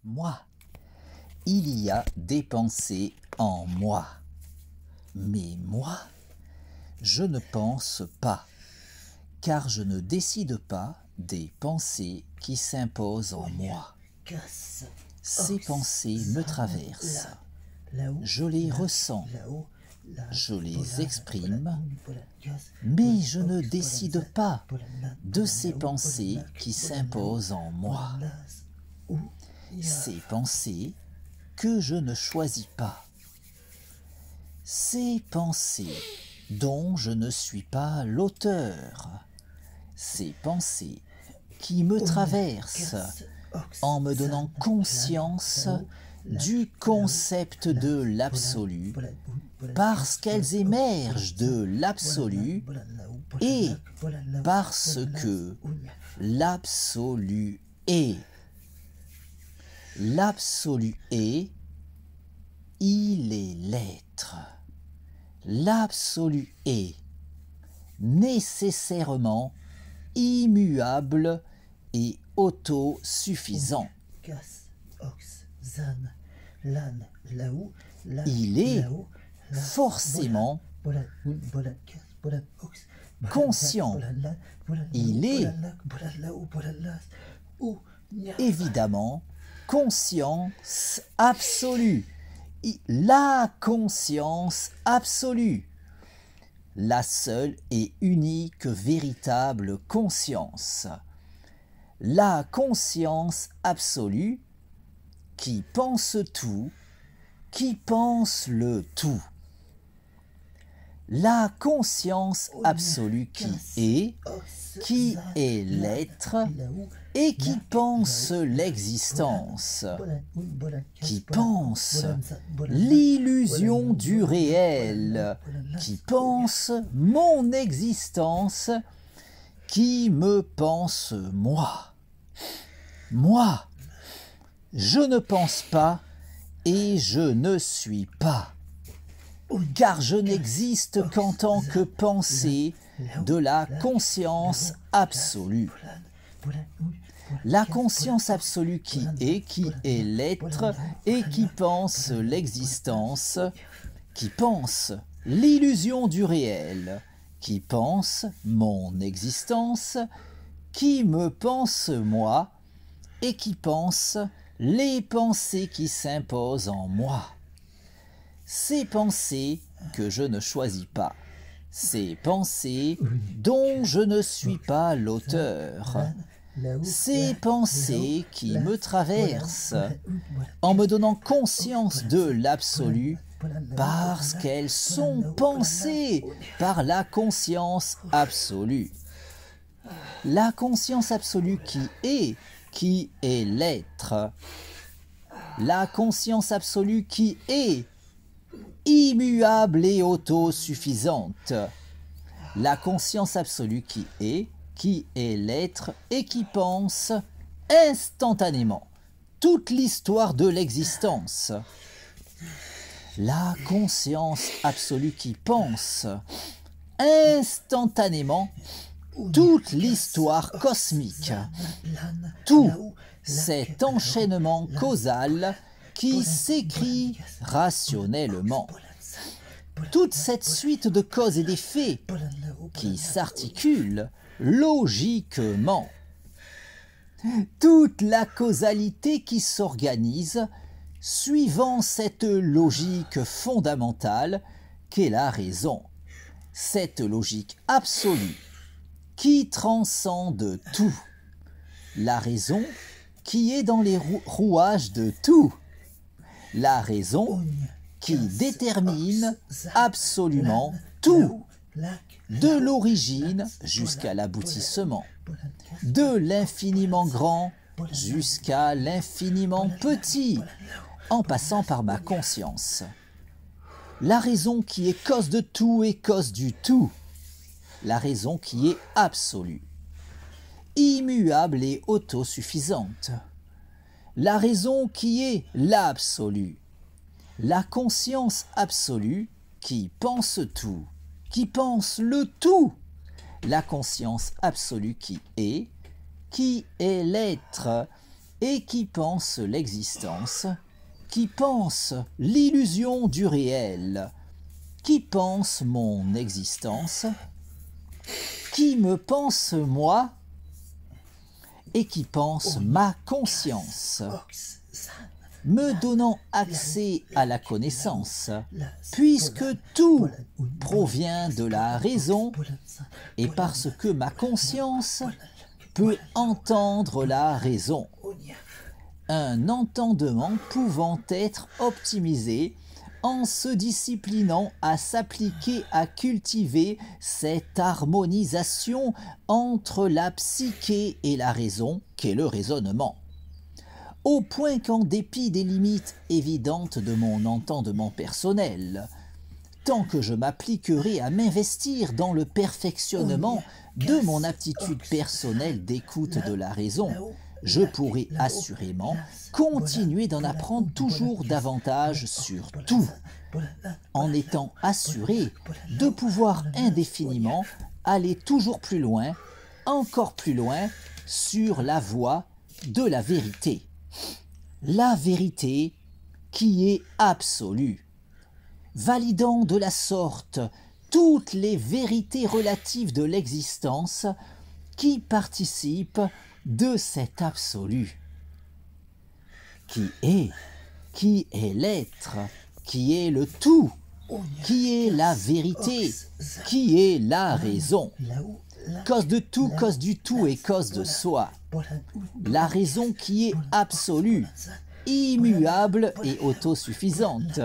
moi. Il y a des pensées en moi. Mais moi, je ne pense pas, car je ne décide pas des pensées qui s'imposent en moi. Ces pensées me traversent. Je les ressens, je les exprime, mais je ne décide pas de ces pensées qui s'imposent en moi. Ces pensées que je ne choisis pas. Ces pensées dont je ne suis pas l'auteur. Ces pensées qui me traversent en me donnant conscience du concept de l'absolu, parce qu'elles émergent de l'absolu et parce que l'absolu est. L'absolu est, il est l'être. L'absolu est nécessairement immuable et autosuffisant. Il est forcément conscient. Il est évidemment conscience absolue. La conscience absolue. La seule et unique véritable conscience. La conscience absolue qui pense tout, qui pense le tout. La conscience absolue qui est l'être et qui pense l'existence, qui pense l'illusion du réel, qui pense mon existence, qui me pense moi. Moi, je ne pense pas et je ne suis pas, car je n'existe qu'en tant que pensée de la conscience absolue. La conscience absolue qui est l'être et qui pense l'existence, qui pense l'illusion du réel, qui pense mon existence, qui me pense moi et qui pense les pensées qui s'imposent en moi. Ces pensées que je ne choisis pas, ces pensées dont je ne suis pas l'auteur, ces pensées qui me traversent en me donnant conscience de l'absolu parce qu'elles sont pensées par la conscience absolue. La conscience absolue qui est l'être. La conscience absolue qui est immuable et autosuffisante. La conscience absolue qui est l'être et qui pense instantanément toute l'histoire de l'existence. La conscience absolue qui pense instantanément toute l'histoire cosmique. Tout cet enchaînement causal qui s'écrit rationnellement. Toute cette suite de causes et d'effets qui s'articule logiquement. Toute la causalité qui s'organise suivant cette logique fondamentale qu'est la raison. Cette logique absolue qui transcende tout. La raison qui est dans les rouages de tout. La raison qui détermine absolument tout, de l'origine jusqu'à l'aboutissement, de l'infiniment grand jusqu'à l'infiniment petit, en passant par ma conscience. La raison qui est cause de tout et cause du tout, la raison qui est absolue, immuable et autosuffisante, la raison qui est l'absolu, la conscience absolue qui pense tout, qui pense le tout, la conscience absolue qui est l'être et qui pense l'existence, qui pense l'illusion du réel, qui pense mon existence, qui me pense moi, et qui pense ma conscience, me donnant accès à la connaissance, puisque tout provient de la raison, et parce que ma conscience peut entendre la raison. Un entendement pouvant être optimisé en se disciplinant à s'appliquer à cultiver cette harmonisation entre la psyché et la raison qu'est le raisonnement. Au point qu'en dépit des limites évidentes de mon entendement personnel, tant que je m'appliquerai à m'investir dans le perfectionnement de mon aptitude personnelle d'écoute de la raison, je pourrai assurément continuer d'en apprendre toujours davantage sur tout, en étant assuré de pouvoir indéfiniment aller toujours plus loin, encore plus loin, sur la voie de la vérité. La vérité qui est absolue, validant de la sorte toutes les vérités relatives de l'existence qui participent de cet absolu, qui est l'être, qui est le tout, qui est la vérité, qui est la raison, cause de tout, cause du tout et cause de soi, la raison qui est absolue, immuable et autosuffisante,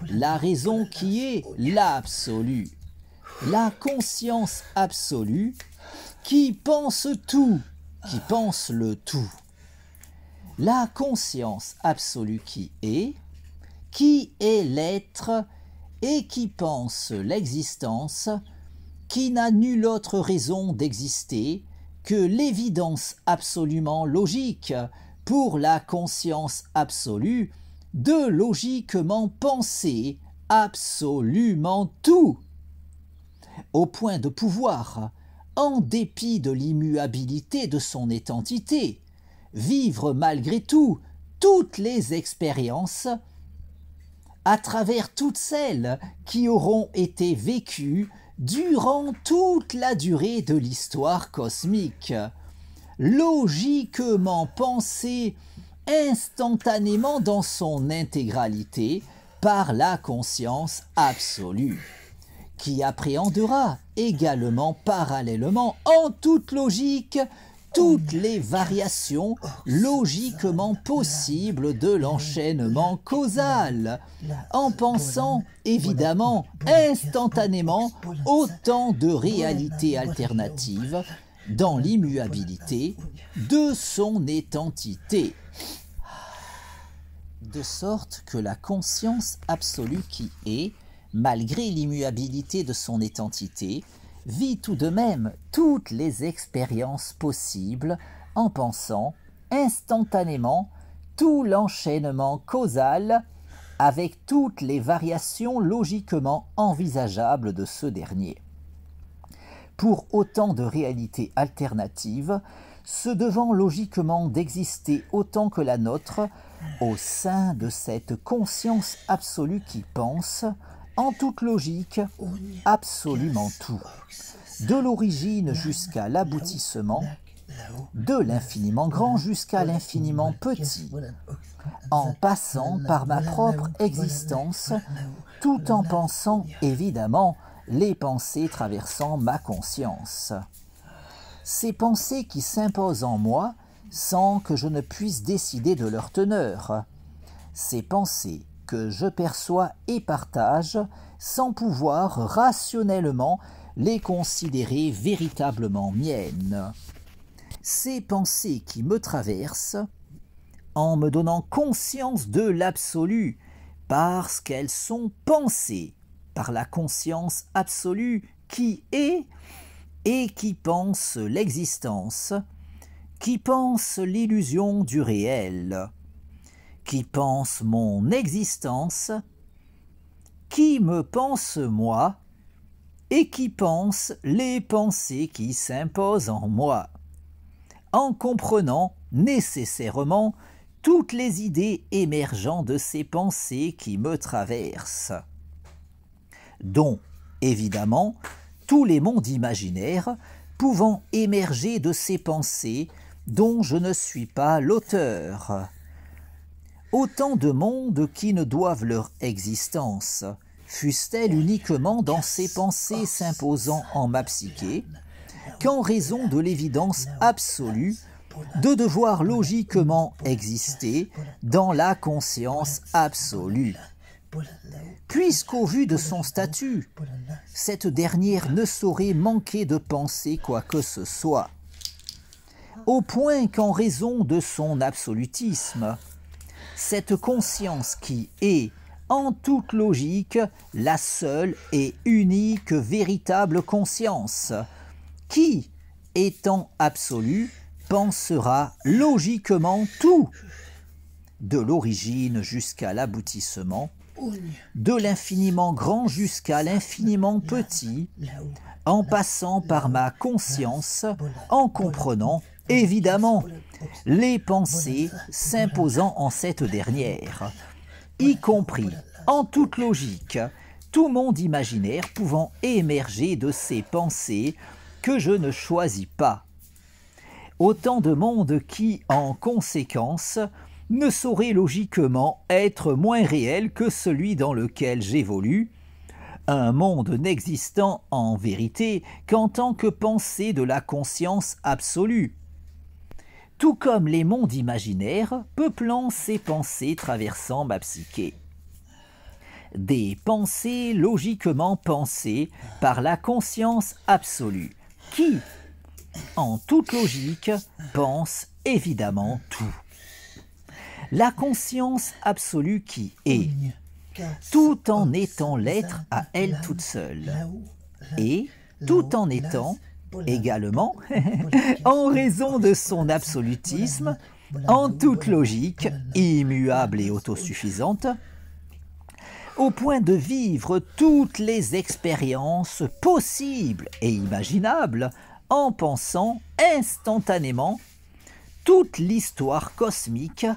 la raison qui est l'absolu, la conscience absolue qui pense tout, qui pense le tout, la conscience absolue qui est l'être et qui pense l'existence, qui n'a nulle autre raison d'exister que l'évidence absolument logique pour la conscience absolue de logiquement penser absolument tout, au point de pouvoir, en dépit de l'immuabilité de son identité, vivre malgré tout toutes les expériences à travers toutes celles qui auront été vécues durant toute la durée de l'histoire cosmique, logiquement pensée instantanément dans son intégralité par la conscience absolue, qui appréhendera également parallèlement en toute logique toutes les variations logiquement possibles de l'enchaînement causal, en pensant évidemment instantanément autant de réalités alternatives dans l'immuabilité de son identité, de sorte que la conscience absolue qui est, malgré l'immuabilité de son identité, vit tout de même toutes les expériences possibles en pensant instantanément tout l'enchaînement causal avec toutes les variations logiquement envisageables de ce dernier. Pour autant de réalités alternatives, se devant logiquement d'exister autant que la nôtre, au sein de cette conscience absolue qui pense, en toute logique, absolument tout, de l'origine jusqu'à l'aboutissement, de l'infiniment grand jusqu'à l'infiniment petit, en passant par ma propre existence, tout en pensant évidemment les pensées traversant ma conscience. Ces pensées qui s'imposent en moi sans que je ne puisse décider de leur teneur, ces pensées que je perçois et partage sans pouvoir rationnellement les considérer véritablement miennes. Ces pensées qui me traversent en me donnant conscience de l'absolu parce qu'elles sont pensées par la conscience absolue qui est et qui pense l'existence, qui pense l'illusion du réel, qui pense mon existence, qui me pense moi, et qui pense les pensées qui s'imposent en moi, en comprenant nécessairement toutes les idées émergeant de ces pensées qui me traversent, dont, évidemment, tous les mondes imaginaires pouvant émerger de ces pensées dont je ne suis pas l'auteur. Autant de mondes qui ne doivent leur existence, fussent-elles uniquement dans ces pensées s'imposant en ma psyché, qu'en raison de l'évidence absolue de devoir logiquement exister dans la conscience absolue. Puisqu'au vu de son statut, cette dernière ne saurait manquer de penser quoi que ce soit, au point qu'en raison de son absolutisme, cette conscience qui est, en toute logique, la seule et unique véritable conscience, qui, étant absolue, pensera logiquement tout, de l'origine jusqu'à l'aboutissement, de l'infiniment grand jusqu'à l'infiniment petit, en passant par ma conscience, en comprenant, évidemment, les pensées s'imposant en cette dernière, y compris, en toute logique, tout monde imaginaire pouvant émerger de ces pensées que je ne choisis pas. Autant de mondes qui, en conséquence, ne saurait logiquement être moins réel que celui dans lequel j'évolue, un monde n'existant en vérité qu'en tant que pensée de la conscience absolue, tout comme les mondes imaginaires peuplant ces pensées traversant ma psyché. Des pensées logiquement pensées par la conscience absolue, qui, en toute logique, pense évidemment tout. La conscience absolue qui est, tout en étant l'être à elle toute seule, et tout en étant, également, en raison de son absolutisme, en toute logique, immuable et autosuffisante, au point de vivre toutes les expériences possibles et imaginables en pensant instantanément toute l'histoire cosmique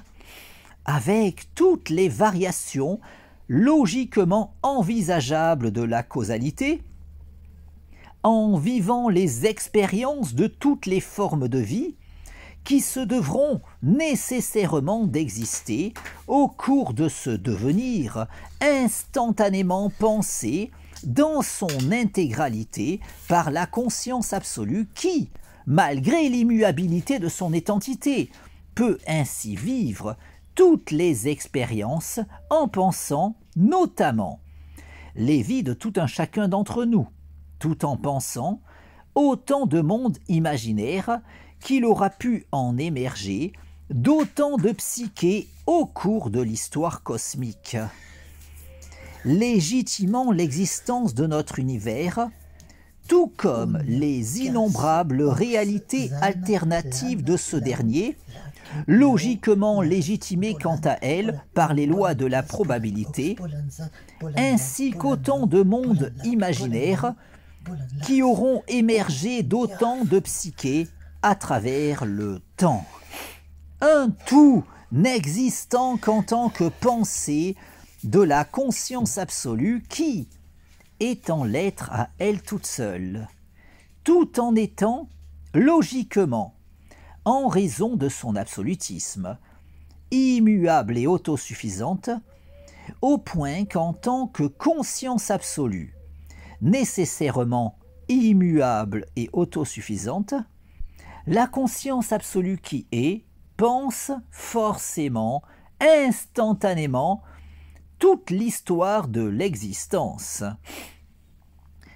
avec toutes les variations logiquement envisageables de la causalité, en vivant les expériences de toutes les formes de vie qui se devront nécessairement d'exister au cours de ce devenir instantanément pensé dans son intégralité par la conscience absolue qui, malgré l'immuabilité de son identité, peut ainsi vivre toutes les expériences en pensant notamment les vies de tout un chacun d'entre nous, tout en pensant autant de mondes imaginaires qu'il aura pu en émerger, d'autant de psyché au cours de l'histoire cosmique. Légitimant l'existence de notre univers, tout comme les innombrables réalités alternatives de ce dernier, logiquement légitimées quant à elles par les lois de la probabilité, ainsi qu'autant de mondes imaginaires qui auront émergé d'autant de psyché à travers le temps. Un tout n'existant qu'en tant que pensée de la conscience absolue qui, étant l'être à elle toute seule, tout en étant, logiquement, en raison de son absolutisme, immuable et autosuffisante, au point qu'en tant que conscience absolue, nécessairement immuable et autosuffisante, la conscience absolue qui est, pense forcément, instantanément, toute l'histoire de l'existence.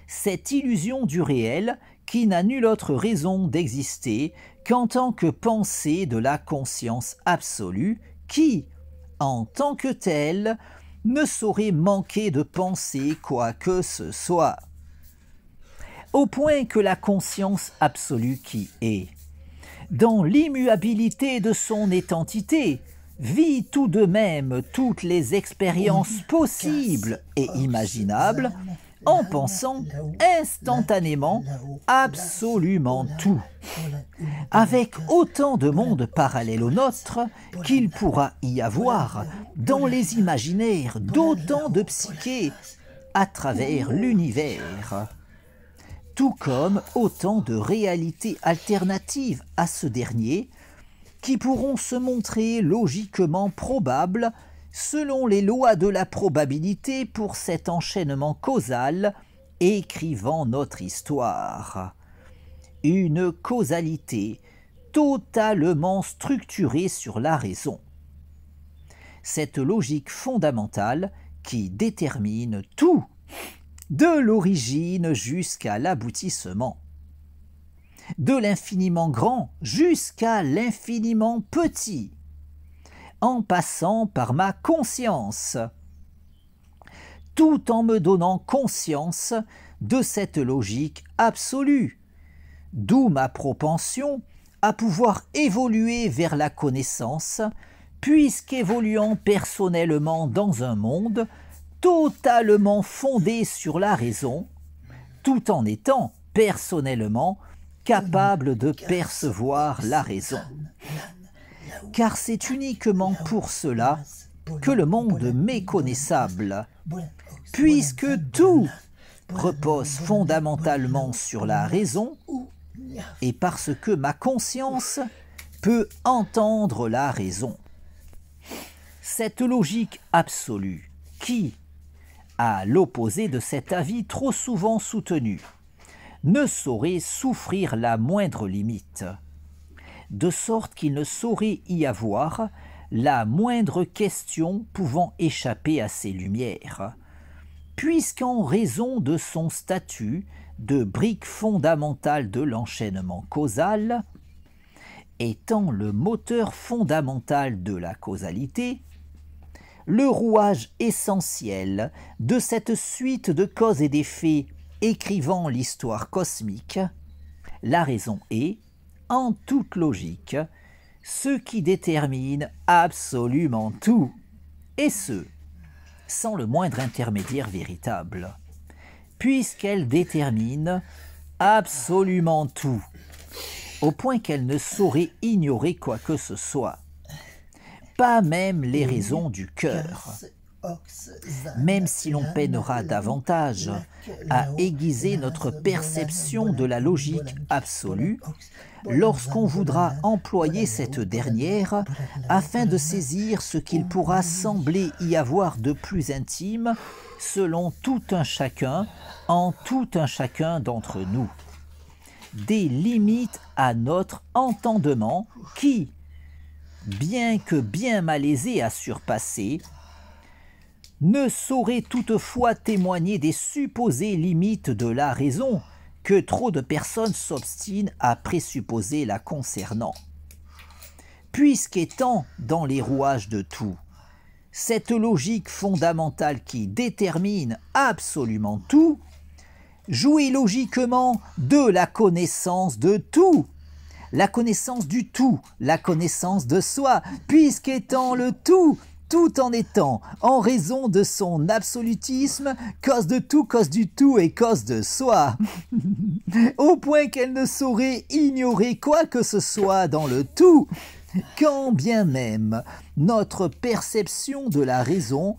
Cette illusion du réel qui n'a nulle autre raison d'exister qu'en tant que pensée de la conscience absolue qui, en tant que telle, ne saurait manquer de penser quoi que ce soit. Au point que la conscience absolue qui est, dans l'immuabilité de son identité, vit tout de même toutes les expériences possibles et imaginables en pensant instantanément absolument tout, avec autant de mondes parallèles au nôtre qu'il pourra y avoir dans les imaginaires d'autant de psychés à travers l'univers, tout comme autant de réalités alternatives à ce dernier qui pourront se montrer logiquement probables selon les lois de la probabilité pour cet enchaînement causal écrivant notre histoire. Une causalité totalement structurée sur la raison. Cette logique fondamentale qui détermine tout, de l'origine jusqu'à l'aboutissement, de l'infiniment grand jusqu'à l'infiniment petit, en passant par ma conscience, tout en me donnant conscience de cette logique absolue, d'où ma propension à pouvoir évoluer vers la connaissance, puisqu'évoluant personnellement dans un monde totalement fondé sur la raison, tout en étant personnellement capable de percevoir la raison. Car c'est uniquement pour cela que le monde méconnaissable, puisque tout repose fondamentalement sur la raison, et parce que ma conscience peut entendre la raison. Cette logique absolue qui, à l'opposé de cet avis trop souvent soutenu, ne saurait souffrir la moindre limite, de sorte qu'il ne saurait y avoir la moindre question pouvant échapper à ses lumières, puisqu'en raison de son statut de brique fondamentale de l'enchaînement causal, étant le moteur fondamental de la causalité, le rouage essentiel de cette suite de causes et d'effets écrivant l'histoire cosmique, la raison est, en toute logique, ce qui détermine absolument tout, et ce, sans le moindre intermédiaire véritable, puisqu'elle détermine absolument tout, au point qu'elle ne saurait ignorer quoi que ce soit, pas même les raisons du cœur, même si l'on peinera davantage à aiguiser notre perception de la logique absolue lorsqu'on voudra employer cette dernière afin de saisir ce qu'il pourra sembler y avoir de plus intime selon tout un chacun, en tout un chacun d'entre nous. Des limites à notre entendement qui, bien que bien malaisé à surpasser, ne saurait toutefois témoigner des supposées limites de la raison que trop de personnes s'obstinent à présupposer la concernant. Puisqu'étant dans les rouages de tout, cette logique fondamentale qui détermine absolument tout, jouit logiquement de la connaissance de tout, la connaissance du tout, la connaissance de soi, puisqu'étant le tout, tout en étant, en raison de son absolutisme, cause de tout, cause du tout et cause de soi, au point qu'elle ne saurait ignorer quoi que ce soit dans le tout, quand bien même notre perception de la raison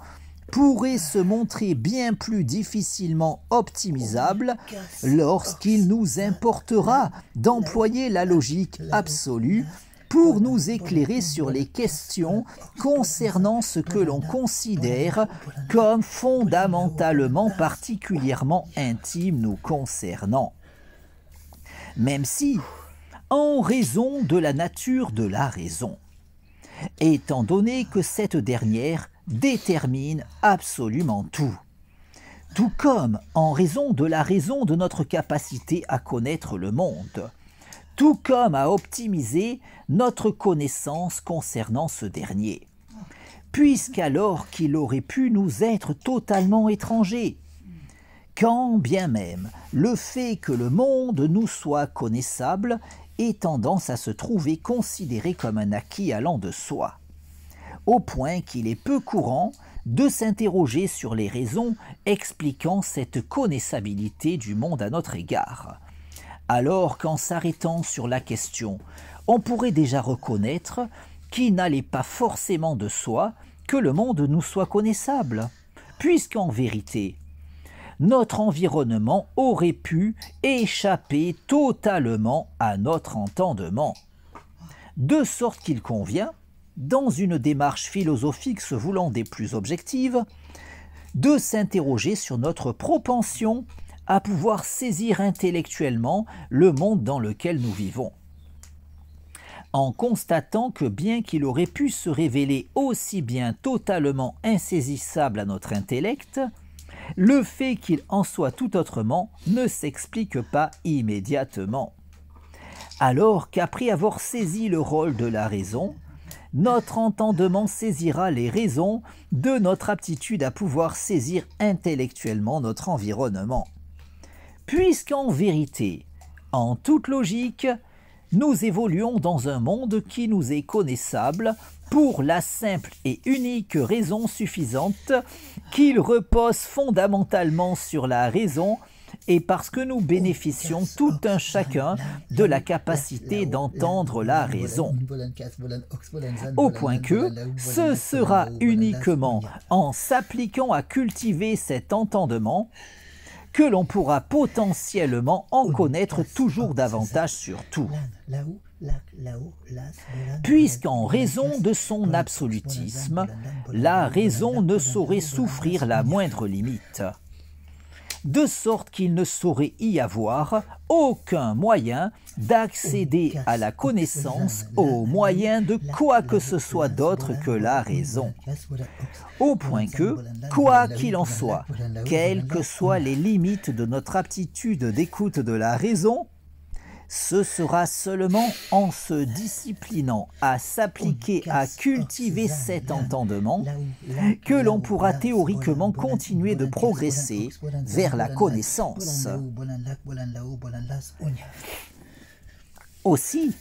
pourrait se montrer bien plus difficilement optimisable lorsqu'il nous importera d'employer la logique absolue pour nous éclairer sur les questions concernant ce que l'on considère comme fondamentalement particulièrement intime nous concernant. Même si, en raison de la nature de la raison, étant donné que cette dernière détermine absolument tout comme en raison de la raison de notre capacité à connaître le monde, tout comme à optimiser notre connaissance concernant ce dernier, puisqu'alors qu'il aurait pu nous être totalement étranger, quand bien même le fait que le monde nous soit connaissable ait tendance à se trouver considéré comme un acquis allant de soi, au point qu'il est peu courant de s'interroger sur les raisons expliquant cette connaissabilité du monde à notre égard. Alors qu'en s'arrêtant sur la question, on pourrait déjà reconnaître qu'il n'allait pas forcément de soi que le monde nous soit connaissable, puisqu'en vérité, notre environnement aurait pu échapper totalement à notre entendement. De sorte qu'il convient, dans une démarche philosophique se voulant des plus objectives, de s'interroger sur notre propension à pouvoir saisir intellectuellement le monde dans lequel nous vivons. En constatant que bien qu'il aurait pu se révéler aussi bien totalement insaisissable à notre intellect, le fait qu'il en soit tout autrement ne s'explique pas immédiatement. Alors qu'après avoir saisi le rôle de la raison, notre entendement saisira les raisons de notre aptitude à pouvoir saisir intellectuellement notre environnement. Puisqu'en vérité, en toute logique, nous évoluons dans un monde qui nous est connaissable pour la simple et unique raison suffisante qu'il repose fondamentalement sur la raison et parce que nous bénéficions tout un chacun de la capacité d'entendre la raison. Au point que ce sera uniquement en s'appliquant à cultiver cet entendement que l'on pourra potentiellement en connaître toujours davantage sur tout. Puisqu'en raison de son absolutisme, la raison ne saurait souffrir la moindre limite, de sorte qu'il ne saurait y avoir aucun moyen d'accéder à la connaissance au moyen de quoi que ce soit d'autre que la raison. Au point que, quoi qu'il en soit, quelles que soient les limites de notre aptitude d'écoute de la raison, ce sera seulement en se disciplinant à s'appliquer à cultiver cet entendement que l'on pourra théoriquement continuer de progresser vers la connaissance. Aussi,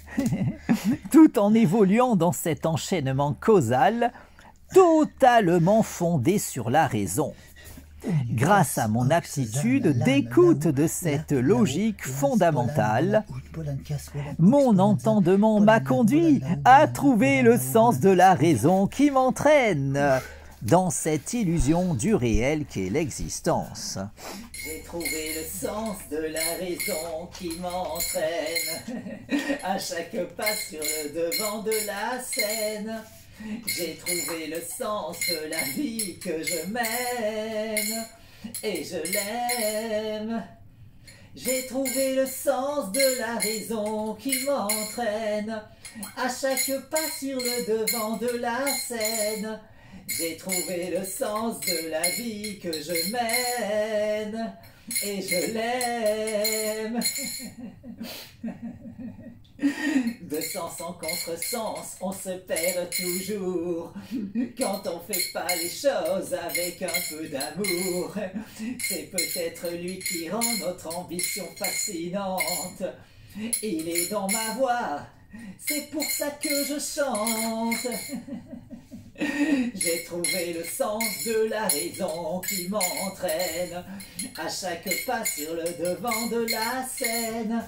tout en évoluant dans cet enchaînement causal totalement fondé sur la raison, grâce à mon aptitude d'écoute de cette logique fondamentale, mon entendement m'a conduit à trouver le sens de la raison qui m'entraîne dans cette illusion du réel qu'est l'existence. J'ai trouvé le sens de la raison qui m'entraîne à chaque pas sur le devant de la scène. J'ai trouvé le sens de la vie que je mène et je l'aime. J'ai trouvé le sens de la raison qui m'entraîne à chaque pas sur le devant de la scène. J'ai trouvé le sens de la vie que je mène et je l'aime. De sens en contresens, on se perd toujours quand on fait pas les choses avec un peu d'amour. C'est peut-être lui qui rend notre ambition fascinante. Il est dans ma voix, c'est pour ça que je chante. J'ai trouvé le sens de la raison qui m'entraîne à chaque pas sur le devant de la scène.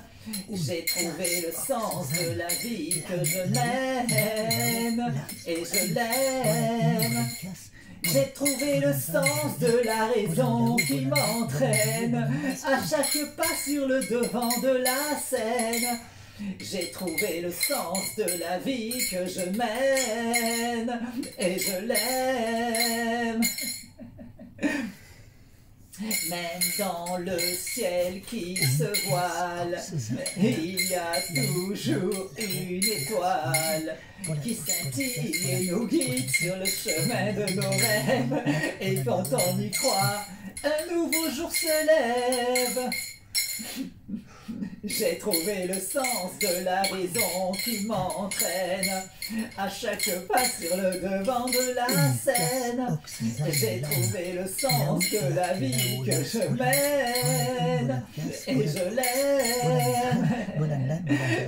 J'ai trouvé le sens de la vie que je mène et je l'aime. J'ai trouvé le sens de la raison qui m'entraîne à chaque pas sur le devant de la scène. J'ai trouvé le sens de la vie que je mène et je l'aime. Même dans le ciel qui se voile, il y a toujours une étoile qui scintille et nous guide sur le chemin de nos rêves. Et quand on y croit, un nouveau jour se lève. J'ai trouvé le sens de la raison qui m'entraîne à chaque pas sur le devant de la scène. J'ai trouvé le sens de la vie que je mène et je l'aime.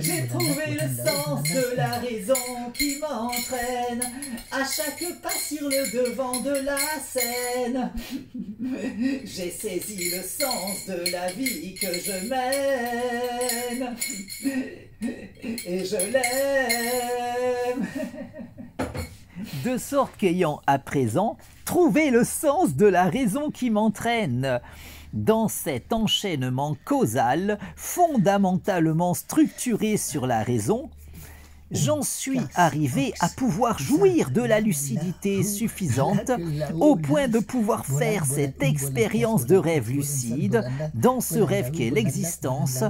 J'ai trouvé le sens de la raison qui m'entraîne à chaque pas sur le devant de la scène. J'ai saisi le sens de la vie que je mène et je l'aime. De sorte qu'ayant à présent trouvé le sens de la raison qui m'entraîne, dans cet enchaînement causal fondamentalement structuré sur la raison, j'en suis arrivé à pouvoir jouir de la lucidité suffisante au point de pouvoir faire cette expérience de rêve lucide dans ce rêve qu'est l'existence,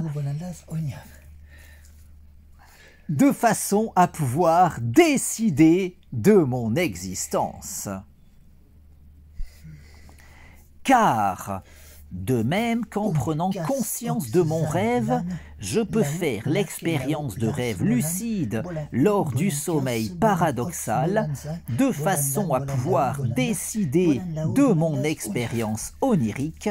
de façon à pouvoir décider de mon existence. Car, de même qu'en prenant conscience de mon rêve, je peux faire l'expérience de rêve lucide lors du sommeil paradoxal, de façon à pouvoir décider de mon expérience onirique,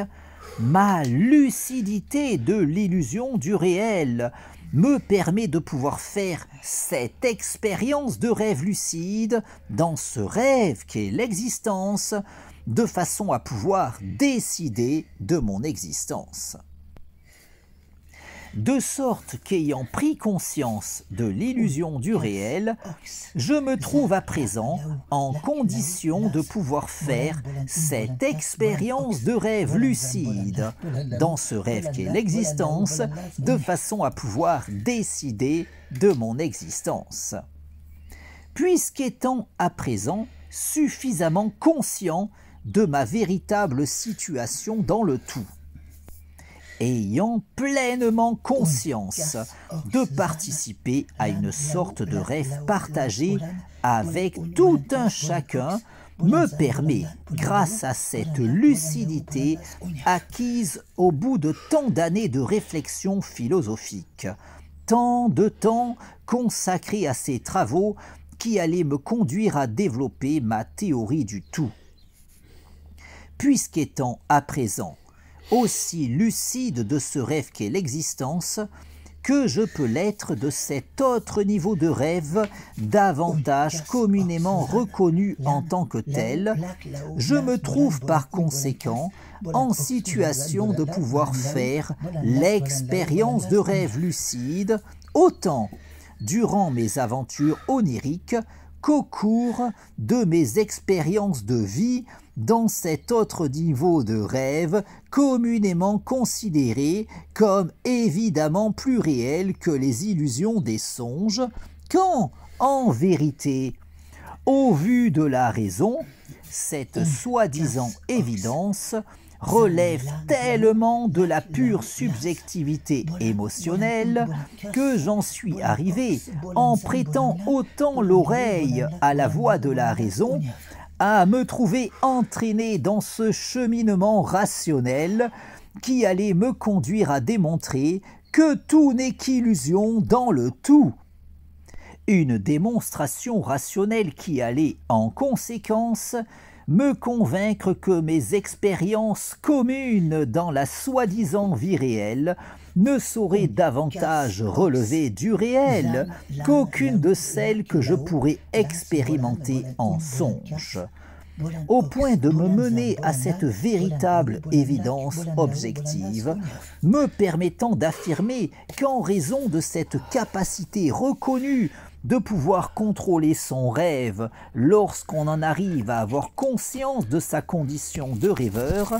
ma lucidité de l'illusion du réel me permet de pouvoir faire cette expérience de rêve lucide dans ce rêve qu'est l'existence, de façon à pouvoir décider de mon existence. De sorte qu'ayant pris conscience de l'illusion du réel, je me trouve à présent en condition de pouvoir faire cette expérience de rêve lucide dans ce rêve qu'est l'existence, de façon à pouvoir décider de mon existence. Puisqu'étant à présent suffisamment conscient de ma véritable situation dans le tout, ayant pleinement conscience de participer à une sorte de rêve partagé avec tout un chacun, me permet, grâce à cette lucidité acquise au bout de tant d'années de réflexion philosophique, tant de temps consacré à ces travaux qui allaient me conduire à développer ma théorie du tout. Puisqu'étant à présent aussi lucide de ce rêve qu'est l'existence, que je peux l'être de cet autre niveau de rêve, davantage communément reconnu en tant que tel, je me trouve par conséquent en situation de pouvoir faire l'expérience de rêve lucide, autant durant mes aventures oniriques qu'au cours de mes expériences de vie dans cet autre niveau de rêve communément considéré comme évidemment plus réel que les illusions des songes, quand, en vérité, au vu de la raison, cette soi-disant évidence relève tellement de la pure subjectivité émotionnelle que j'en suis arrivé, en prêtant autant l'oreille à la voix de la raison, à me trouver entraîné dans ce cheminement rationnel qui allait me conduire à démontrer que tout n'est qu'illusion dans le tout. Une démonstration rationnelle qui allait, en conséquence, me convaincre que mes expériences communes dans la soi-disant vie réelle ne sauraient davantage relever du réel qu'aucune de celles que je pourrais expérimenter en songe, au point de me mener à cette véritable évidence objective, me permettant d'affirmer qu'en raison de cette capacité reconnue de pouvoir contrôler son rêve lorsqu'on en arrive à avoir conscience de sa condition de rêveur,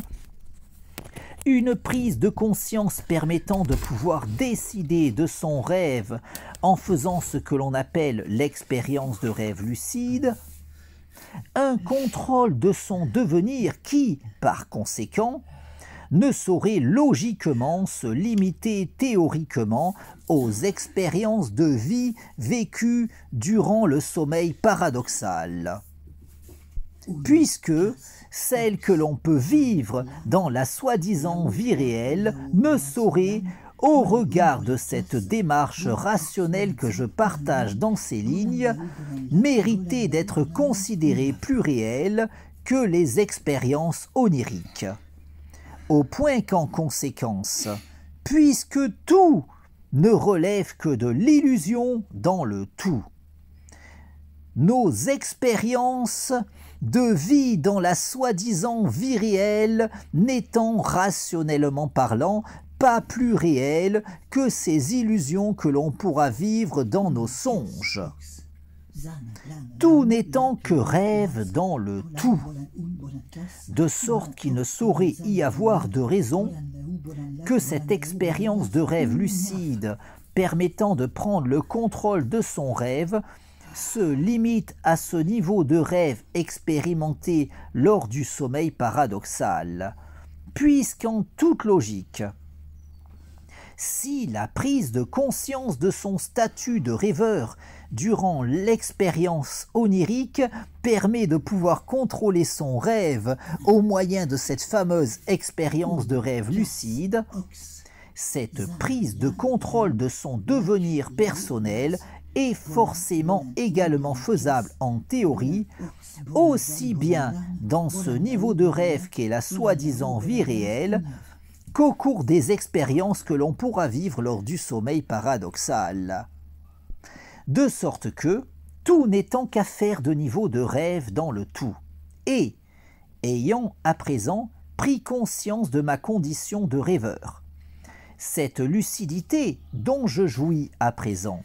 une prise de conscience permettant de pouvoir décider de son rêve en faisant ce que l'on appelle l'expérience de rêve lucide, un contrôle de son devenir qui, par conséquent, ne saurait logiquement se limiter théoriquement aux expériences de vie vécues durant le sommeil paradoxal, puisque celles que l'on peut vivre dans la soi-disant vie réelle ne sauraient, Au regard de cette démarche rationnelle que je partage dans ces lignes, méritait d'être considérée plus réelle que les expériences oniriques. Au point qu'en conséquence, puisque tout ne relève que de l'illusion dans le tout, nos expériences de vie dans la soi-disant vie réelle n'étant rationnellement parlant pas plus réelles que ces illusions que l'on pourra vivre dans nos songes. Tout n'étant que rêve dans le tout, de sorte qu'il ne saurait y avoir de raison que cette expérience de rêve lucide permettant de prendre le contrôle de son rêve se limite à ce niveau de rêve expérimenté lors du sommeil paradoxal, puisqu'en toute logique, si la prise de conscience de son statut de rêveur durant l'expérience onirique permet de pouvoir contrôler son rêve au moyen de cette fameuse expérience de rêve lucide, cette prise de contrôle de son devenir personnel est forcément également faisable en théorie, aussi bien dans ce niveau de rêve qu'est la soi-disant vie réelle, qu'au cours des expériences que l'on pourra vivre lors du sommeil paradoxal. De sorte que, tout n'étant qu'affaire de niveau de rêve dans le tout, et, ayant à présent pris conscience de ma condition de rêveur, cette lucidité dont je jouis à présent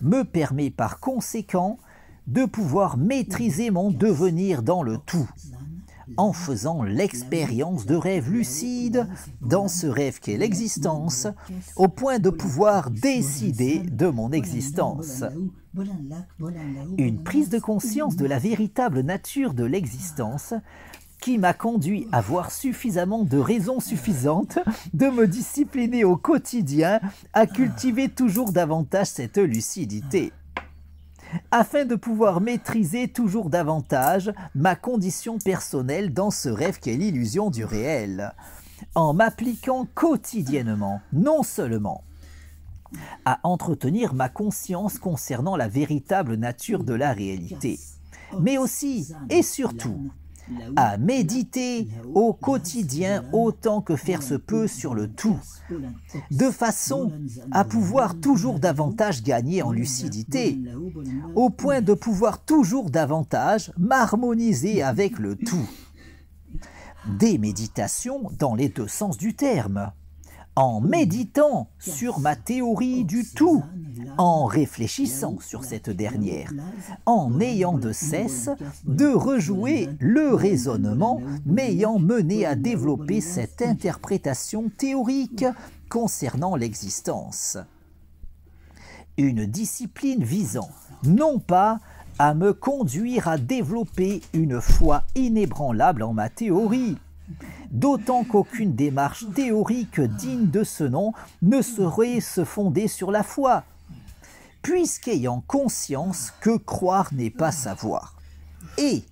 me permet par conséquent de pouvoir maîtriser mon devenir dans le tout, en faisant l'expérience de rêve lucide dans ce rêve qu'est l'existence, au point de pouvoir décider de mon existence. Une prise de conscience de la véritable nature de l'existence qui m'a conduit à voir suffisamment de raisons suffisantes de me discipliner au quotidien à cultiver toujours davantage cette lucidité, afin de pouvoir maîtriser toujours davantage ma condition personnelle dans ce rêve qu'est l'illusion du réel, en m'appliquant quotidiennement, non seulement à entretenir ma conscience concernant la véritable nature de la réalité, mais aussi et surtout à méditer au quotidien autant que faire se peut sur le tout, de façon à pouvoir toujours davantage gagner en lucidité, au point de pouvoir toujours davantage m'harmoniser avec le tout. Des méditations dans les deux sens du terme, en méditant sur ma théorie du tout, en réfléchissant sur cette dernière, en ayant de cesse de rejouer le raisonnement m'ayant mené à développer cette interprétation théorique concernant l'existence. Une discipline visant non pas à me conduire à développer une foi inébranlable en ma théorie, d'autant qu'aucune démarche théorique digne de ce nom ne saurait se fonder sur la foi, puisqu'ayant conscience que croire n'est pas savoir. Et,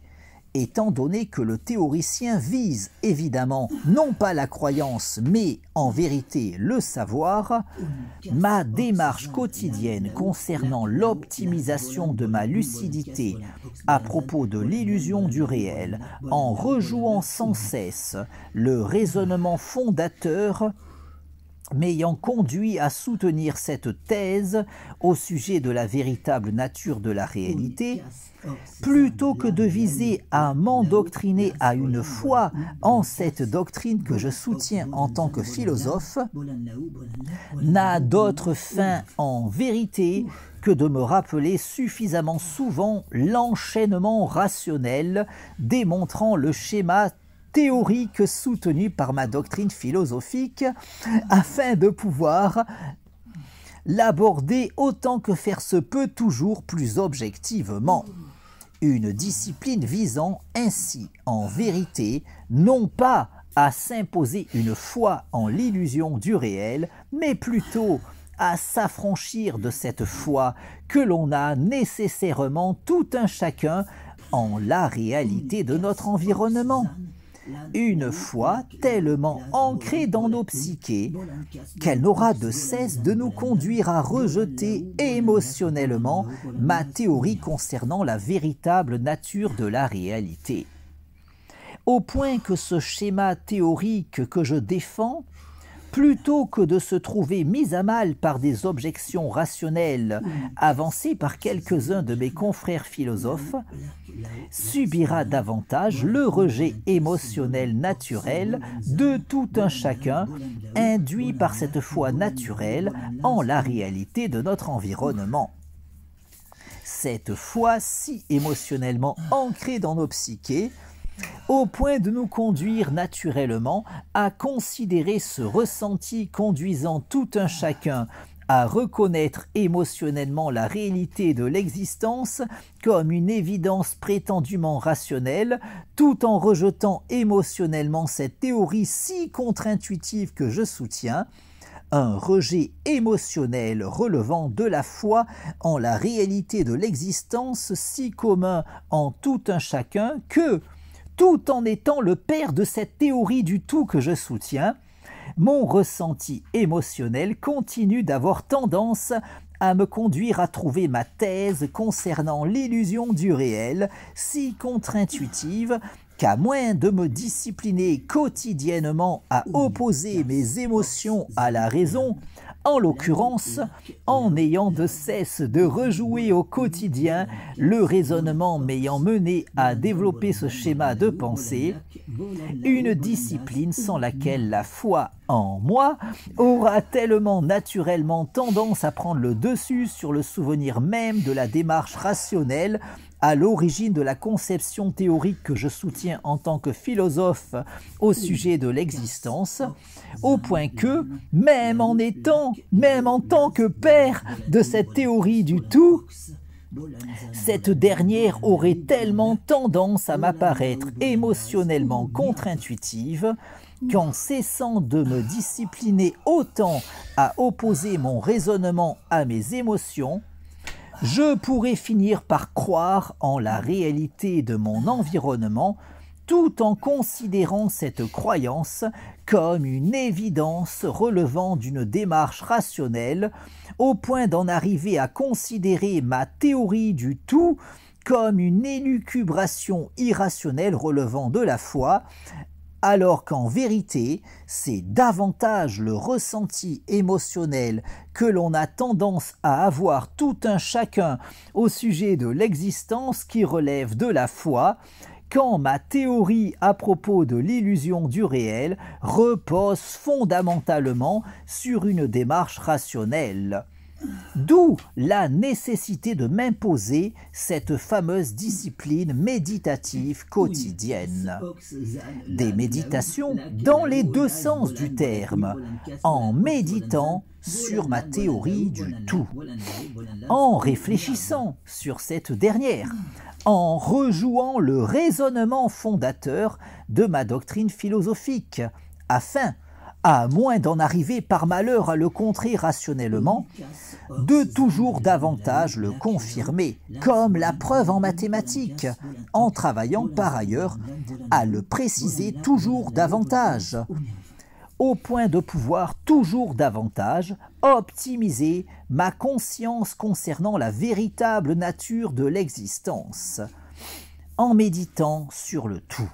étant donné que le théoricien vise évidemment non pas la croyance, mais en vérité le savoir, ma démarche quotidienne concernant l'optimisation de ma lucidité à propos de l'illusion du réel, en rejouant sans cesse le raisonnement fondateur m'ayant conduit à soutenir cette thèse au sujet de la véritable nature de la réalité, plutôt que de viser à m'endoctriner à une foi en cette doctrine que je soutiens en tant que philosophe, n'a d'autre fin en vérité que de me rappeler suffisamment souvent l'enchaînement rationnel démontrant le schéma théorique soutenu par ma doctrine philosophique, afin de pouvoir l'aborder autant que faire se peut toujours plus objectivement. Une discipline visant ainsi, en vérité, non pas à s'imposer une foi en l'illusion du réel, mais plutôt à s'affranchir de cette foi que l'on a nécessairement tout un chacun en la réalité de notre environnement, une foi tellement ancrée dans nos psychés qu'elle n'aura de cesse de nous conduire à rejeter émotionnellement ma théorie concernant la véritable nature de la réalité. Au point que ce schéma théorique que je défends, plutôt que de se trouver mis à mal par des objections rationnelles avancées par quelques-uns de mes confrères philosophes, subira davantage le rejet émotionnel naturel de tout un chacun, induit par cette foi naturelle en la réalité de notre environnement. Cette foi si émotionnellement ancrée dans nos psychés, au point de nous conduire naturellement à considérer ce ressenti conduisant tout un chacun à reconnaître émotionnellement la réalité de l'existence comme une évidence prétendument rationnelle, tout en rejetant émotionnellement cette théorie si contre-intuitive que je soutiens, un rejet émotionnel relevant de la foi en la réalité de l'existence si commun en tout un chacun que, tout en étant le père de cette théorie du tout que je soutiens, mon ressenti émotionnel continue d'avoir tendance à me conduire à trouver ma thèse concernant l'illusion du réel si contre-intuitive qu'à moins de me discipliner quotidiennement à opposer mes émotions à la raison, en l'occurrence, en n'ayant de cesse de rejouer au quotidien le raisonnement m'ayant mené à développer ce schéma de pensée, une discipline sans laquelle la foi en moi aura tellement naturellement tendance à prendre le dessus sur le souvenir même de la démarche rationnelle à l'origine de la conception théorique que je soutiens en tant que philosophe au sujet de l'existence, au point que, même en tant que père de cette théorie du tout, cette dernière aurait tellement tendance à m'apparaître émotionnellement contre-intuitive qu'en cessant de me discipliner autant à opposer mon raisonnement à mes émotions, je pourrais finir par croire en la réalité de mon environnement tout en considérant cette croyance comme une évidence relevant d'une démarche rationnelle, au point d'en arriver à considérer ma théorie du tout comme une élucubration irrationnelle relevant de la foi, alors qu'en vérité, c'est davantage le ressenti émotionnel que l'on a tendance à avoir tout un chacun au sujet de l'existence qui relève de la foi, quand ma théorie à propos de l'illusion du réel repose fondamentalement sur une démarche rationnelle. D'où la nécessité de m'imposer cette fameuse discipline méditative quotidienne. Des méditations dans les deux sens du terme, en méditant sur ma théorie du tout, en réfléchissant sur cette dernière, en rejouant le raisonnement fondateur de ma doctrine philosophique, afin, à moins d'en arriver par malheur à le contrer rationnellement, de toujours davantage le confirmer, comme la preuve en mathématiques, en travaillant par ailleurs à le préciser toujours davantage, au point de pouvoir toujours davantage optimiser ma conscience concernant la véritable nature de l'existence, en méditant sur le tout,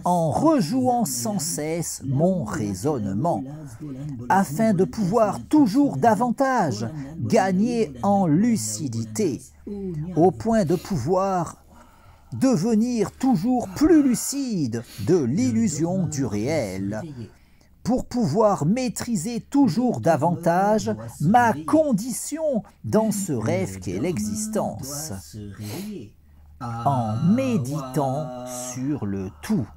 en rejouant sans cesse mon raisonnement, afin de pouvoir toujours davantage gagner en lucidité, au point de pouvoir devenir toujours plus lucide de l'illusion du réel, pour pouvoir maîtriser toujours davantage ma condition dans ce rêve qu'est l'existence, en méditant sur le tout.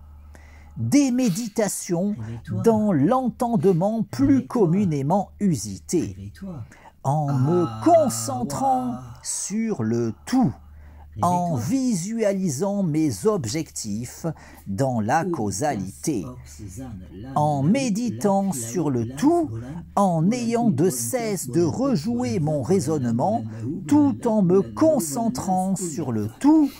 Des méditations dans l'entendement plus communément usité, en me concentrant sur le tout, en visualisant mes objectifs dans la causalité, en méditant sur le tout, en ayant de cesse de rejouer mon raisonnement, tout en me concentrant sur le tout,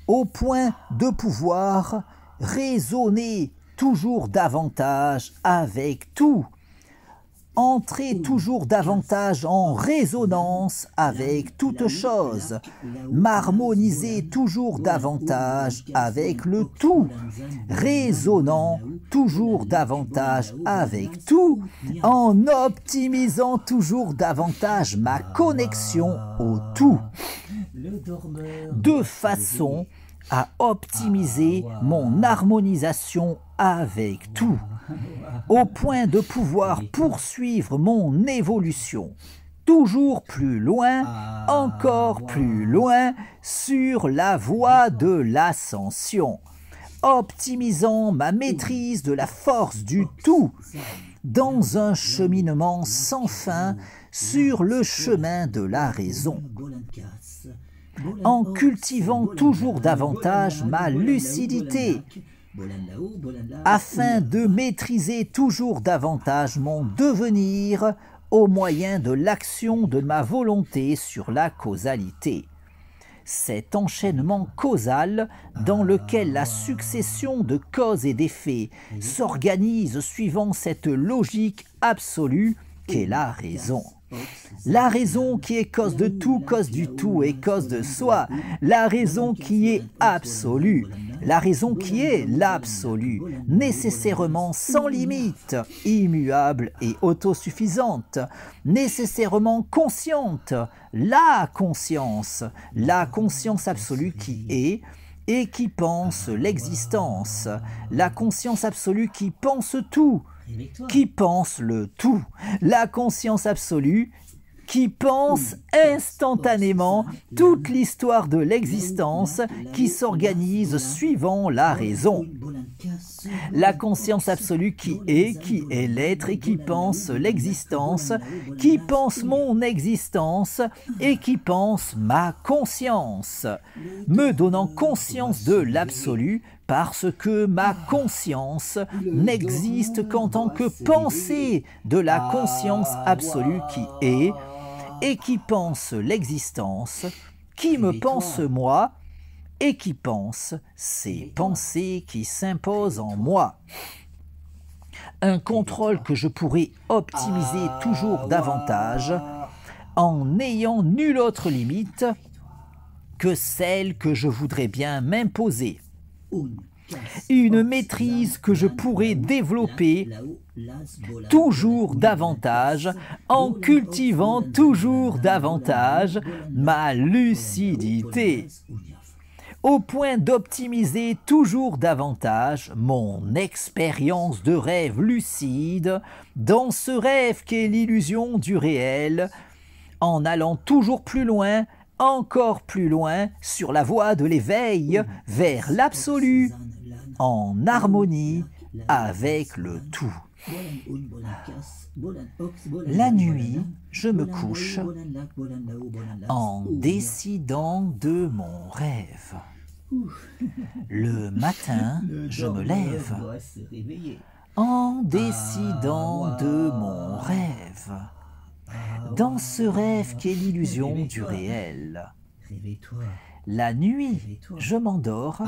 au point de pouvoir raisonner toujours davantage avec tout, entrer toujours davantage en résonance avec toute chose, m'harmoniser toujours davantage avec le tout, résonnant toujours davantage avec tout, en optimisant toujours davantage ma connexion au tout, de façon à optimiser mon harmonisation avec tout, au point de pouvoir poursuivre mon évolution, toujours plus loin, encore plus loin, sur la voie de l'ascension, optimisant ma maîtrise de la force du tout, dans un cheminement sans fin sur le chemin de la raison, en cultivant toujours davantage ma lucidité, afin de maîtriser toujours davantage mon devenir au moyen de l'action de ma volonté sur la causalité. Cet enchaînement causal dans lequel la succession de causes et d'effets s'organise suivant cette logique absolue qu'est la raison. La raison qui est cause de tout, cause du tout et cause de soi. La raison qui est absolue. La raison qui est l'absolu, nécessairement sans limite, immuable et autosuffisante, nécessairement consciente, la conscience absolue qui est et qui pense l'existence, la conscience absolue qui pense tout, qui pense le tout, la conscience absolue qui pense instantanément toute l'histoire de l'existence qui s'organise suivant la raison. La conscience absolue qui est l'être et qui pense l'existence, qui pense mon existence et qui pense ma conscience, me donnant conscience de l'absolu parce que ma conscience n'existe qu'en tant que pensée de la conscience absolue qui est et qui pense l'existence, qui me pense moi, et qui pense ces pensées qui s'imposent en moi. Un contrôle que je pourrais optimiser toujours davantage en n'ayant nulle autre limite que celle que je voudrais bien m'imposer. Une maîtrise que je pourrais développer toujours davantage en cultivant toujours davantage ma lucidité, au point d'optimiser toujours davantage mon expérience de rêve lucide dans ce rêve qu'est l'illusion du réel, en allant toujours plus loin, encore plus loin sur la voie de l'éveil vers l'absolu, en harmonie avec le tout. La nuit, je me couche en décidant de mon rêve. Le matin, je me lève en décidant de mon rêve. Dans ce rêve qu'est l'illusion du réel. La nuit, je m'endors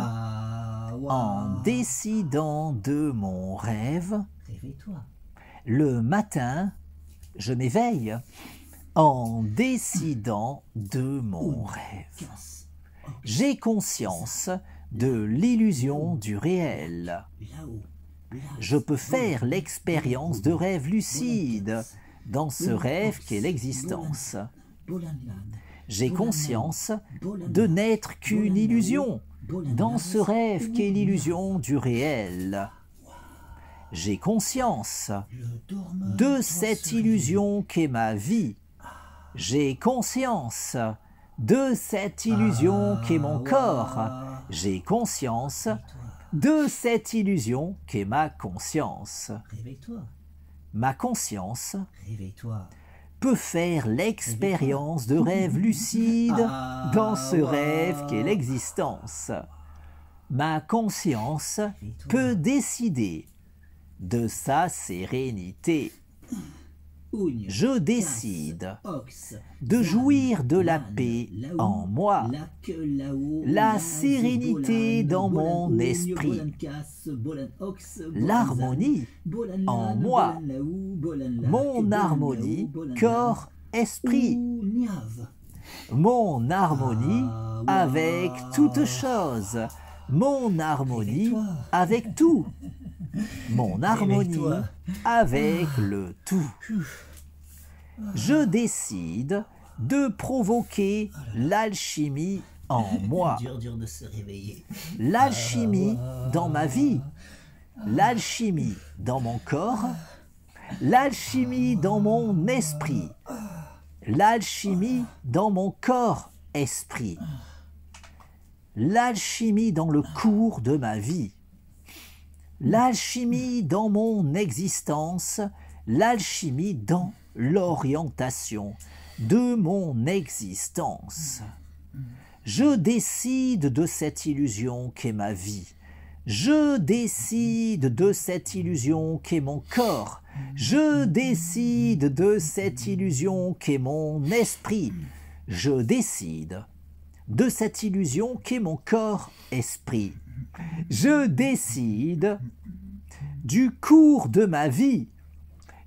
en décidant de mon rêve. Le matin, je m'éveille en décidant de mon rêve. J'ai conscience de l'illusion du réel. Je peux faire l'expérience de rêve lucide dans ce rêve qu'est l'existence. J'ai conscience de n'être qu'une illusion dans ce rêve qu'est l'illusion du réel. J'ai conscience de cette illusion qu'est ma vie. J'ai conscience de cette illusion qu'est mon corps. J'ai conscience de cette illusion qu'est ma conscience. Ma conscience peut faire l'expérience de rêve lucide dans ce rêve qu'est l'existence. Ma conscience peut décider de sa sérénité. Je décide de jouir de la paix en moi, la sérénité dans mon esprit, l'harmonie en moi, mon harmonie corps-esprit, mon harmonie avec toute chose, mon harmonie avec tout, mon harmonie avec le tout. Je décide de provoquer l'alchimie en moi, l'alchimie dans ma vie, l'alchimie dans mon corps, l'alchimie dans mon esprit, l'alchimie dans mon corps-esprit, l'alchimie dans le cours de ma vie, l'alchimie dans mon existence, l'alchimie dans l'orientation de mon existence. Je décide de cette illusion qu'est ma vie. Je décide de cette illusion qu'est mon corps. Je décide de cette illusion qu'est mon esprit. Je décide de cette illusion qu'est mon corps-esprit. Je décide du cours de ma vie.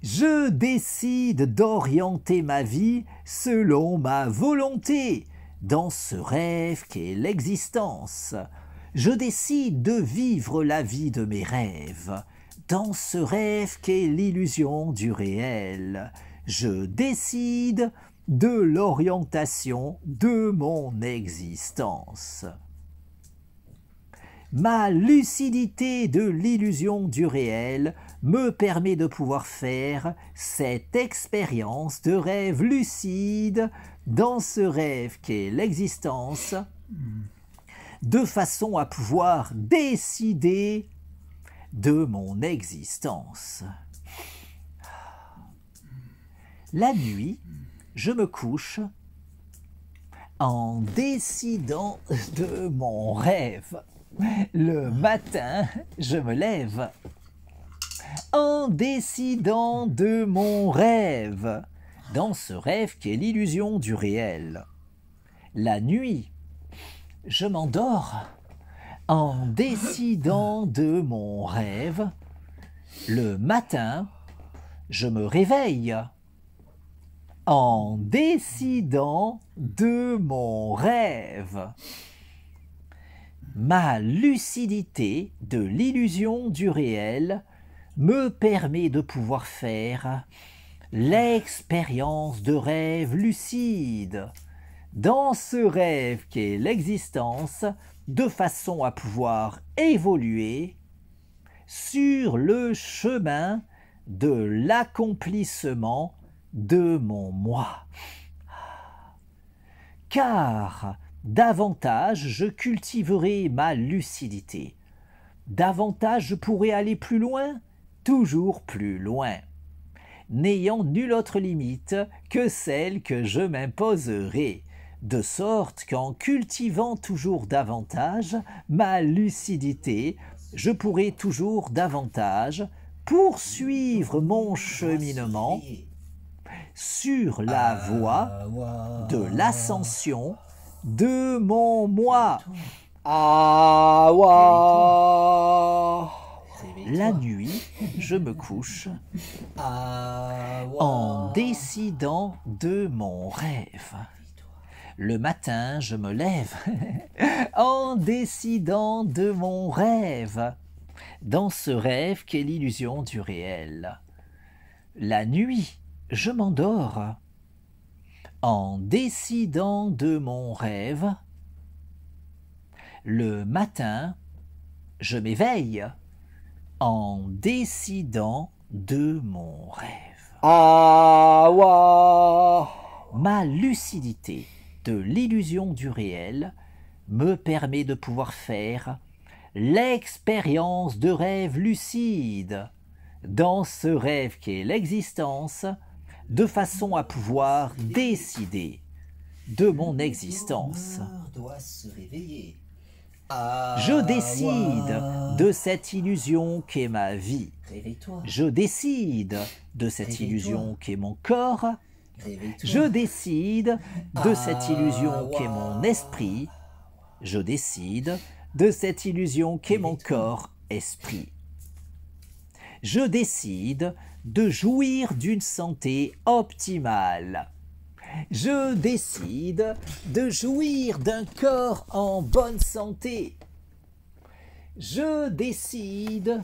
Je décide d'orienter ma vie selon ma volonté dans ce rêve qu'est l'existence. Je décide de vivre la vie de mes rêves dans ce rêve qu'est l'illusion du réel. Je décide de l'orientation de mon existence. Ma lucidité de l'illusion du réel me permet de pouvoir faire cette expérience de rêve lucide dans ce rêve qu'est l'existence, de façon à pouvoir décider de mon existence. La nuit, je me couche en décidant de mon rêve. Le matin, je me lève en décidant de mon rêve, dans ce rêve qui est l'illusion du réel. La nuit, je m'endors en décidant de mon rêve. Le matin, je me réveille en décidant de mon rêve. Ma lucidité de l'illusion du réel me permet de pouvoir faire l'expérience de rêve lucide dans ce rêve qu'est l'existence, de façon à pouvoir évoluer sur le chemin de l'accomplissement de mon moi. Car davantage je cultiverai ma lucidité, davantage je pourrai aller plus loin, toujours plus loin, n'ayant nulle autre limite que celle que je m'imposerai, de sorte qu'en cultivant toujours davantage ma lucidité, je pourrai toujours davantage poursuivre mon cheminement sur la voie de l'ascension de mon moi. La nuit, je me couche en décidant de mon rêve. Le matin, je me lève en décidant de mon rêve, dans ce rêve qu'est l'illusion du réel. La nuit, je m'endors en décidant de mon rêve. Le matin, je m'éveille en décidant de mon rêve. Ma lucidité de l'illusion du réel me permet de pouvoir faire l'expérience de rêve lucide dans ce rêve qu'est l'existence, de façon à pouvoir décider de mon existence. Je décide de cette illusion qu'est ma vie. Réveille-toi. Je décide de cette Réveille-toi. illusion qu'est mon corps. Réveille-toi. Je décide de cette illusion qu'est mon esprit. Je décide de cette illusion qu'est mon corps-esprit. Je décide de jouir d'une santé optimale. Je décide de jouir d'un corps en bonne santé. Je décide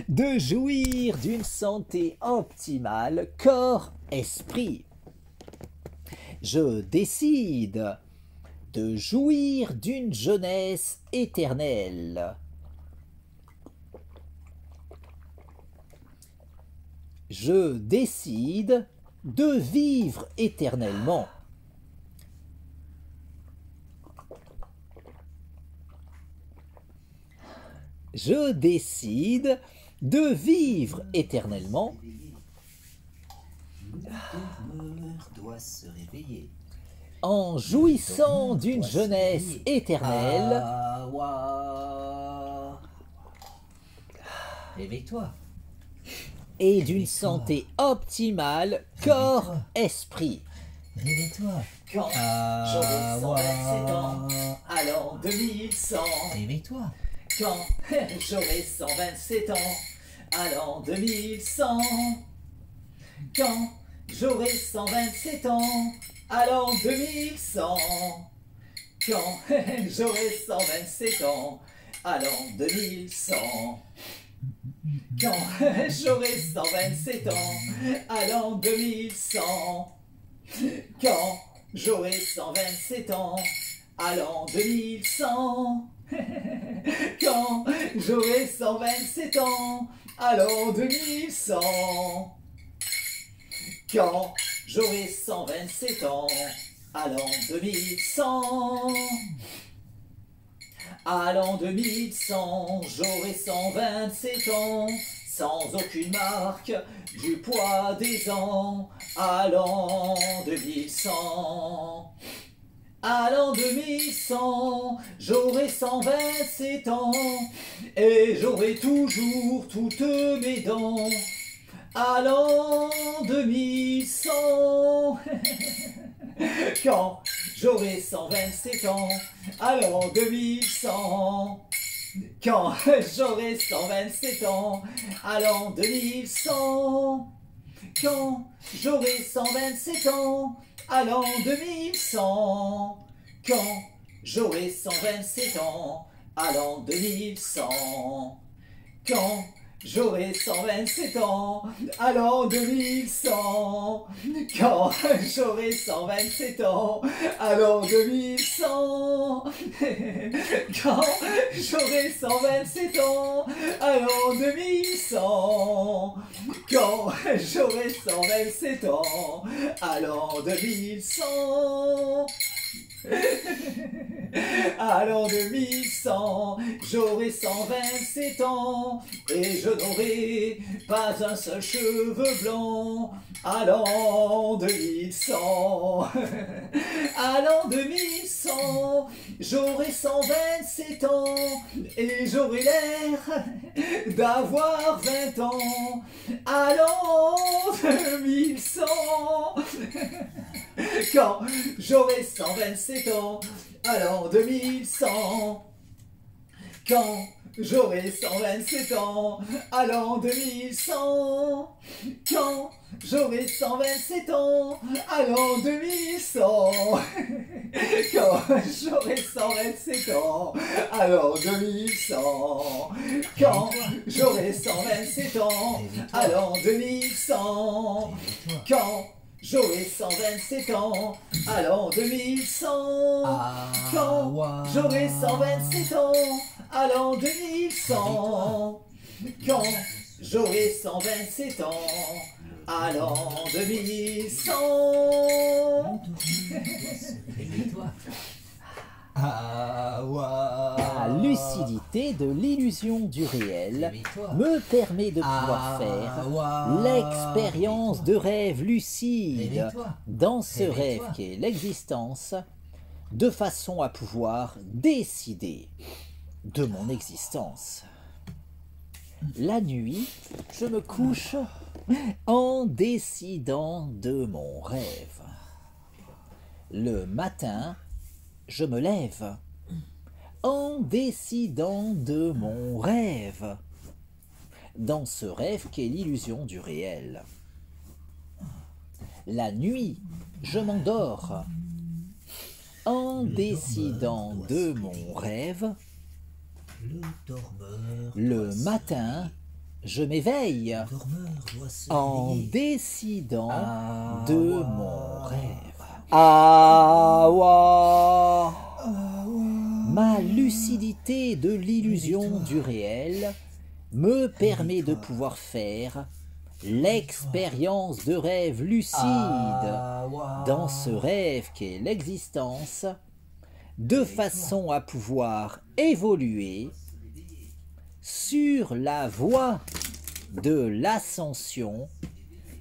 de jouir d'une santé optimale corps-esprit. Je décide de jouir d'une jeunesse éternelle. Je décide de vivre éternellement. Je décide de vivre éternellement. Le dormeur doit se réveiller. En jouissant d'une jeunesse éternelle. Réveille-toi. Et d'une santé optimale corps-esprit. Réveille-toi. Quand j'aurai 127 ans, à l'an 2100. Réveille-toi. Quand j'aurai 127 ans, à l'an 2100. Quand j'aurai 127 ans, à l'an 2100. Quand j'aurai 127 ans, à l'an 2100. Quand j'aurai 127 ans, à l'an 2100. Quand j'aurai 127 ans, à l'an 2100. Quand j'aurai 127 ans, à l'an 2100. Quand j'aurai 127 ans, à l'an 2100. À l'an 2100, j'aurai 127 ans, sans aucune marque du poids des ans. À l'an 2100. À l'an 2100, j'aurai 127 ans, et j'aurai toujours toutes mes dents. À l'an 2100. Quand j'aurai 127 ans, à l'an 2100. Quand j'aurai 127 ans, à l'an 2100. Quand j'aurai 127 ans, à l'an 2100. Quand j'aurai 127 ans, à l'an 2100. Quand j'aurai 127 ans, à l'an 2100. Quand j'aurai 127 ans, à l'an 2100. Quand j'aurai 127 ans, à l'an 2100. Quand j'aurai 127 ans, à l'an 2100. À l'an 2100, j'aurai 127 ans, et je n'aurai pas un seul cheveu blanc. À l'an 2100. À l'an 2100, j'aurai 127 ans, et j'aurai l'air d'avoir 20 ans. À l'an 2100. Quand j'aurai 127 ans, à l'an 2100. Quand j'aurai 127 ans, à l'an 2100. Quand j'aurai 127 ans, à l'an 2100. Quand j'aurai 127 ans, à l'an 2100. Quand j'aurai 127 ans, à l'an 2100. Quand j'aurai 127 ans, à l'an 2100. Quand j'aurai 127 ans, à l'an 2100. Quand j'aurai 127 ans, à l'an 2100. La lucidité de l'illusion du réel me permet de pouvoir faire l'expérience de rêve lucide dans ce rêve qu'est l'existence, de façon à pouvoir décider de mon existence. La nuit, je me couche en décidant de mon rêve. Le matin, je me lève en décidant de mon rêve. Dans ce rêve qu'est l'illusion du réel. La nuit, je m'endors en décidant de mon rêve. Le matin, je m'éveille en décidant de mon rêve. Awa. Ma lucidité de l'illusion du réel me permet de pouvoir faire l'expérience de rêve lucide dans ce rêve qu'est l'existence, de façon à pouvoir évoluer sur la voie de l'ascension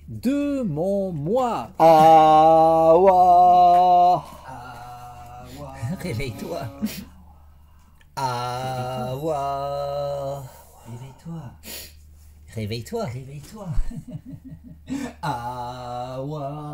de mon moi. Awa. Réveille-toi. Awa. Réveille-toi. Réveille-toi. Awa.